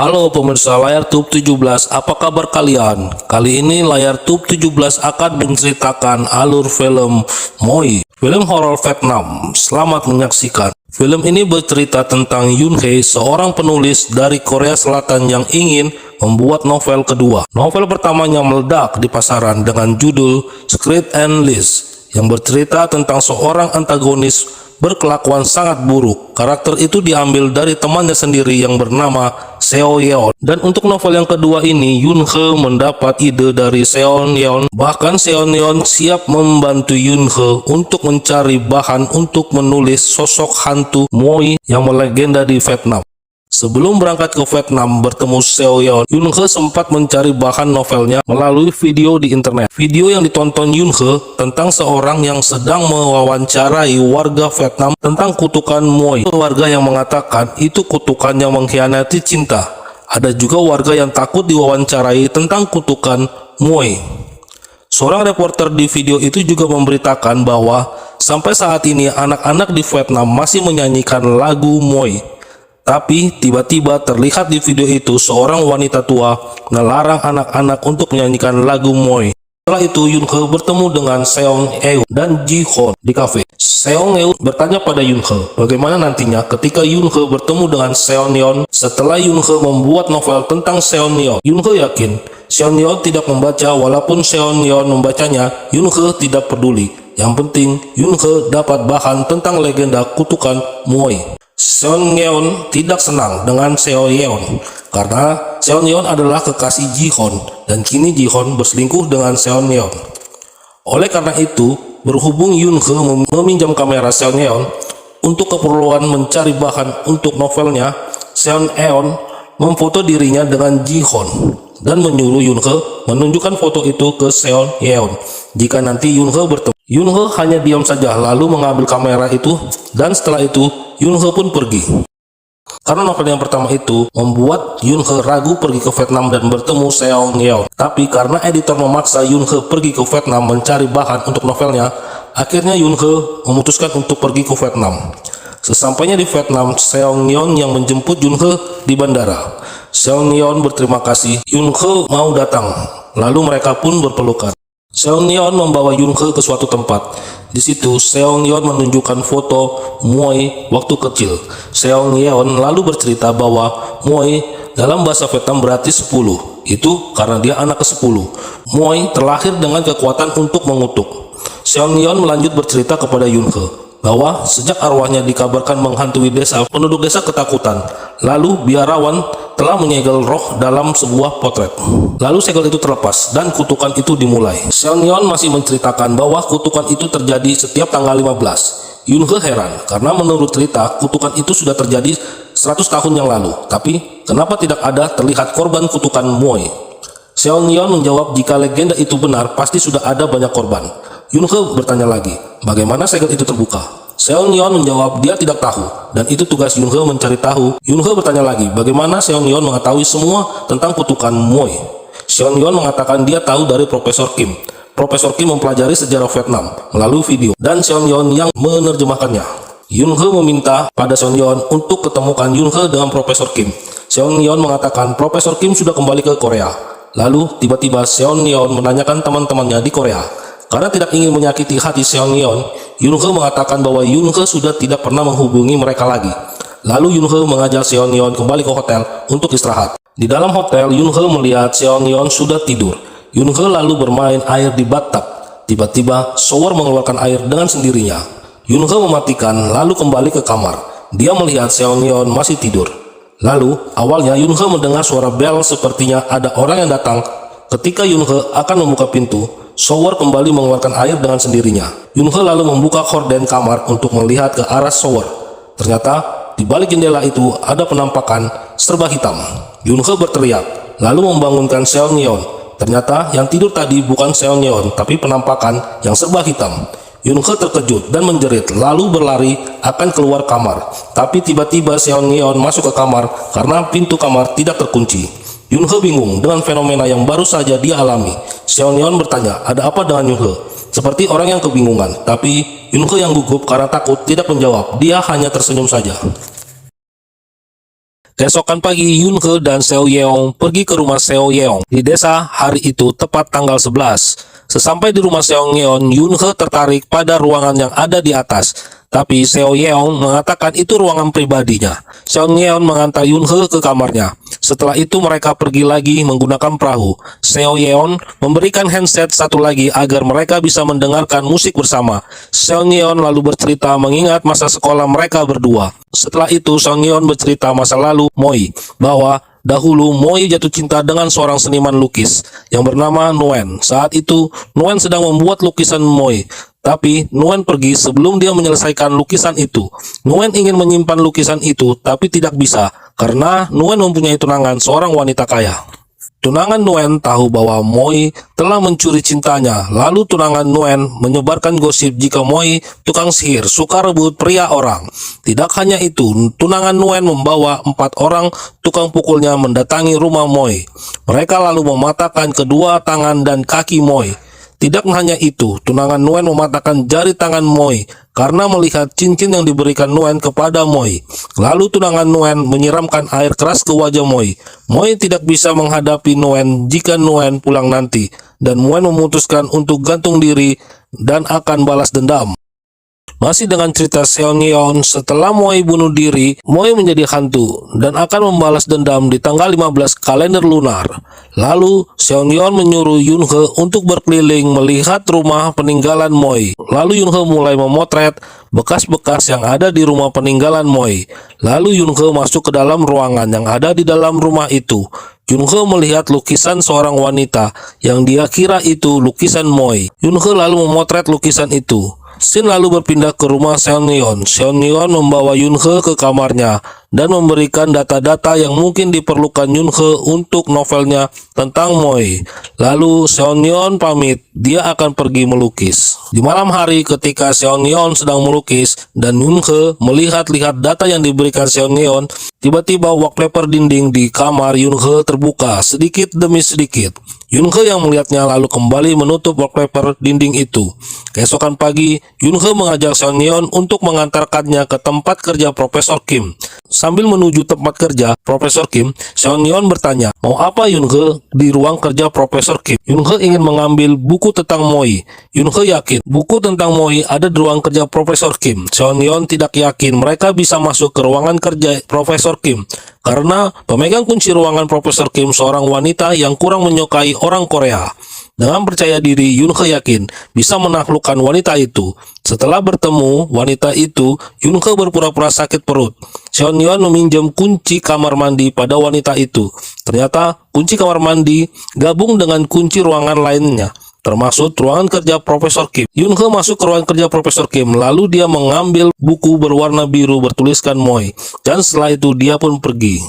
Halo pemirsa layar Tube 17, apa kabar kalian? Kali ini layar Tube 17 akan menceritakan alur film Moi, film horor Vietnam. Selamat menyaksikan. Film ini bercerita tentang Yoon Hae, seorang penulis dari Korea Selatan yang ingin membuat novel kedua. Novel pertamanya meledak di pasaran dengan judul Secret and List, yang bercerita tentang seorang antagonis berkelakuan sangat buruk. Karakter itu diambil dari temannya sendiri yang bernama Seo Yeon. Dan untuk novel yang kedua ini, Yoon Hae mendapat ide dari Seo Yeon. Bahkan Seo Yeon siap membantu Yoon Hae untuk mencari bahan untuk menulis sosok hantu Moi yang melegenda di Vietnam. Sebelum berangkat ke Vietnam bertemu Seo Yeon, Yoon Hae sempat mencari bahan novelnya melalui video di internet. Video yang ditonton Yoon Hae tentang seorang yang sedang mewawancarai warga Vietnam tentang kutukan Moi. Warga yang mengatakan itu kutukannya mengkhianati cinta. Ada juga warga yang takut diwawancarai tentang kutukan Moi. Seorang reporter di video itu juga memberitakan bahwa sampai saat ini anak-anak di Vietnam masih menyanyikan lagu Moi. Tapi tiba-tiba terlihat di video itu seorang wanita tua melarang anak-anak untuk menyanyikan lagu Moi. Setelah itu Yoon Hae bertemu dengan Seong Eun dan Ji Hoon di kafe. Seong Eun bertanya pada Yoon Hae bagaimana nantinya ketika Yoon Hae bertemu dengan Seon Yeon setelah Yoon Hae membuat novel tentang Seon Yeon. Yoon Hae yakin Seon Yeon tidak membaca, walaupun Seon Yeon membacanya, Yoon Hae tidak peduli. Yang penting Yoon Hae dapat bahan tentang legenda kutukan Moi. Seon Yeon tidak senang dengan Seo Yeon karena Seon Yeon adalah kekasih Ji Hoon dan kini Ji Hoon berselingkuh dengan Seon Yeon. Oleh karena itu, berhubung Yoon Hae meminjam kamera Seon Yeon untuk keperluan mencari bahan untuk novelnya, Seon Yeon memfoto dirinya dengan Ji Hoon dan menyuruh Yoon Hae menunjukkan foto itu ke Seon Yeon jika nanti Yoon Hae bertemu. Yoon Hae hanya diam saja lalu mengambil kamera itu, dan setelah itu Yoon Hae pun pergi. Karena novel yang pertama itu membuat Yoon Hae ragu pergi ke Vietnam dan bertemu Seong Yeon. Tapi karena editor memaksa Yoon Hae pergi ke Vietnam mencari bahan untuk novelnya, akhirnya Yoon Hae memutuskan untuk pergi ke Vietnam. Sesampainya di Vietnam, Seong Yeon yang menjemput Yoon Hae di bandara. Seong Yeon berterima kasih Yoon Hae mau datang, lalu mereka pun berpelukan. Seong Yeon membawa Yoon Hae ke suatu tempat. Di situ Seong Yeon menunjukkan foto Moi waktu kecil. Seong Yeon lalu bercerita bahwa Moi dalam bahasa Vietnam berarti 10. Itu karena dia anak ke-10. Moi terlahir dengan kekuatan untuk mengutuk. Seong Yeon melanjut bercerita kepada Yoon Hae bahwa sejak arwahnya dikabarkan menghantui desa, penduduk desa ketakutan. Lalu biarawan telah menyegel roh dalam sebuah potret. Lalu segel itu terlepas dan kutukan itu dimulai. Seong Yeon masih menceritakan bahwa kutukan itu terjadi setiap tanggal 15. Yoon Hae heran karena menurut cerita kutukan itu sudah terjadi 100 tahun yang lalu. Tapi kenapa tidak ada terlihat korban kutukan Moi? Seong Yeon menjawab jika legenda itu benar pasti sudah ada banyak korban. Yoon Hae bertanya lagi, bagaimana segel itu terbuka? Seong Yeon menjawab dia tidak tahu, dan itu tugas Yoon Hae mencari tahu. Yoon Hae bertanya lagi, bagaimana Seong Yeon mengetahui semua tentang kutukan Moi? Seong Yeon mengatakan dia tahu dari Profesor Kim. Profesor Kim mempelajari sejarah Vietnam melalui video, dan Seong Yeon yang menerjemahkannya. Yoon Hae meminta pada Seong Yeon untuk ketemukan Yoon Hae dengan Profesor Kim. Seong Yeon mengatakan Profesor Kim sudah kembali ke Korea. Lalu tiba-tiba Seong Yeon menanyakan teman-temannya di Korea. Karena tidak ingin menyakiti hati Seong Yeon, Yoon Hae mengatakan bahwa Yoon Hae sudah tidak pernah menghubungi mereka lagi. Lalu Yoon Hae mengajak Seong Yeon kembali ke hotel untuk istirahat. Di dalam hotel, Yoon Hae melihat Seong Yeon sudah tidur. Yoon Hae lalu bermain air di bathtub. Tiba-tiba, shower mengeluarkan air dengan sendirinya. Yoon Hae mematikan lalu kembali ke kamar. Dia melihat Seong Yeon masih tidur. Lalu, awalnya Yoon Hae mendengar suara bel sepertinya ada orang yang datang. Ketika Yoon Hae akan membuka pintu, shower kembali mengeluarkan air dengan sendirinya. Yoon Hae lalu membuka horden kamar untuk melihat ke arah shower. Ternyata di balik jendela itu ada penampakan serba hitam. Yoon Hae berteriak, lalu membangunkan Seong Yeon. Ternyata yang tidur tadi bukan Seong Yeon, tapi penampakan yang serba hitam. Yoon Hae terkejut dan menjerit, lalu berlari akan keluar kamar. Tapi tiba-tiba Seong Yeon masuk ke kamar karena pintu kamar tidak terkunci. Yoon Hae bingung dengan fenomena yang baru saja dia alami. Seong Yeon bertanya, ada apa dengan Yoon Hae? Seperti orang yang kebingungan, tapi Yoon Hae yang gugup karena takut tidak menjawab. Dia hanya tersenyum saja. Keesokan pagi, Yun He dan Seo Yeong pergi ke rumah Seo Yeong di desa hari itu tepat tanggal 11. Sesampai di rumah Seo Yeong, Yun He tertarik pada ruangan yang ada di atas. Tapi Seo Yeong mengatakan itu ruangan pribadinya. Seo Yeong mengantar Yun He ke kamarnya. Setelah itu mereka pergi lagi menggunakan perahu. Seo Yeon memberikan handset satu lagi agar mereka bisa mendengarkan musik bersama. Seo Yeon lalu bercerita mengingat masa sekolah mereka berdua. Setelah itu Seo Yeon bercerita masa lalu Moi, bahwa dahulu Moi jatuh cinta dengan seorang seniman lukis yang bernama Nguyen. Saat itu Nguyen sedang membuat lukisan Moi. Tapi Nguyen pergi sebelum dia menyelesaikan lukisan itu. Nguyen ingin menyimpan lukisan itu tapi tidak bisa karena Nguyen mempunyai tunangan seorang wanita kaya. Tunangan Nguyen tahu bahwa Moi telah mencuri cintanya. Lalu tunangan Nguyen menyebarkan gosip jika Moi tukang sihir suka rebut pria orang. Tidak hanya itu, tunangan Nguyen membawa 4 orang tukang pukulnya mendatangi rumah Moi. Mereka lalu mematahkan kedua tangan dan kaki Moi. Tidak hanya itu, tunangan Nguyen mematahkan jari tangan Moi karena melihat cincin yang diberikan Nguyen kepada Moi. Lalu tunangan Nguyen menyiramkan air keras ke wajah Moi. Moi tidak bisa menghadapi Nguyen jika Nguyen pulang nanti, dan Nguyen memutuskan untuk gantung diri dan akan balas dendam. Masih dengan cerita Seo Yeon, setelah Moi bunuh diri, Moi menjadi hantu dan akan membalas dendam di tanggal 15 kalender lunar. Lalu Seo Yeon menyuruh Yun He untuk berkeliling melihat rumah peninggalan Moi. Lalu Yun He mulai memotret bekas-bekas yang ada di rumah peninggalan Moi. Lalu Yun He masuk ke dalam ruangan yang ada di dalam rumah itu. Yun He melihat lukisan seorang wanita yang dia kira itu lukisan Moi. Yun He lalu memotret lukisan itu. Scene lalu berpindah ke rumah Seo Yeon. Seo Yeon membawa Yun He ke kamarnya dan memberikan data-data yang mungkin diperlukan Yun He untuk novelnya tentang Moi. Lalu Seo Yeon pamit, dia akan pergi melukis. Di malam hari ketika Seo Yeon sedang melukis dan Yun He melihat-lihat data yang diberikan Seo Yeon, tiba-tiba wallpaper dinding di kamar Yun He terbuka sedikit demi sedikit. Yun He yang melihatnya lalu kembali menutup wallpaper dinding itu. Keesokan pagi, Yun He mengajak Seo Yeon untuk mengantarkannya ke tempat kerja Profesor Kim. Sambil menuju tempat kerja Profesor Kim, Seo Yeon bertanya, mau apa Yun He di ruang kerja Profesor Kim? Yun He ingin mengambil buku tentang Moi. Yun He yakin buku tentang Moi ada di ruang kerja Profesor Kim. Seo Yeon tidak yakin mereka bisa masuk ke ruangan kerja Profesor Kim karena pemegang kunci ruangan Profesor Kim seorang wanita yang kurang menyukai orang Korea. Dengan percaya diri, Yun He yakin bisa menaklukkan wanita itu. Setelah bertemu wanita itu, Yun He berpura-pura sakit perut. Seo Yeon meminjam kunci kamar mandi pada wanita itu. Ternyata kunci kamar mandi gabung dengan kunci ruangan lainnya, termasuk ruangan kerja Profesor Kim. Yun He masuk ke ruangan kerja Profesor Kim, lalu dia mengambil buku berwarna biru bertuliskan Moi, dan setelah itu dia pun pergi.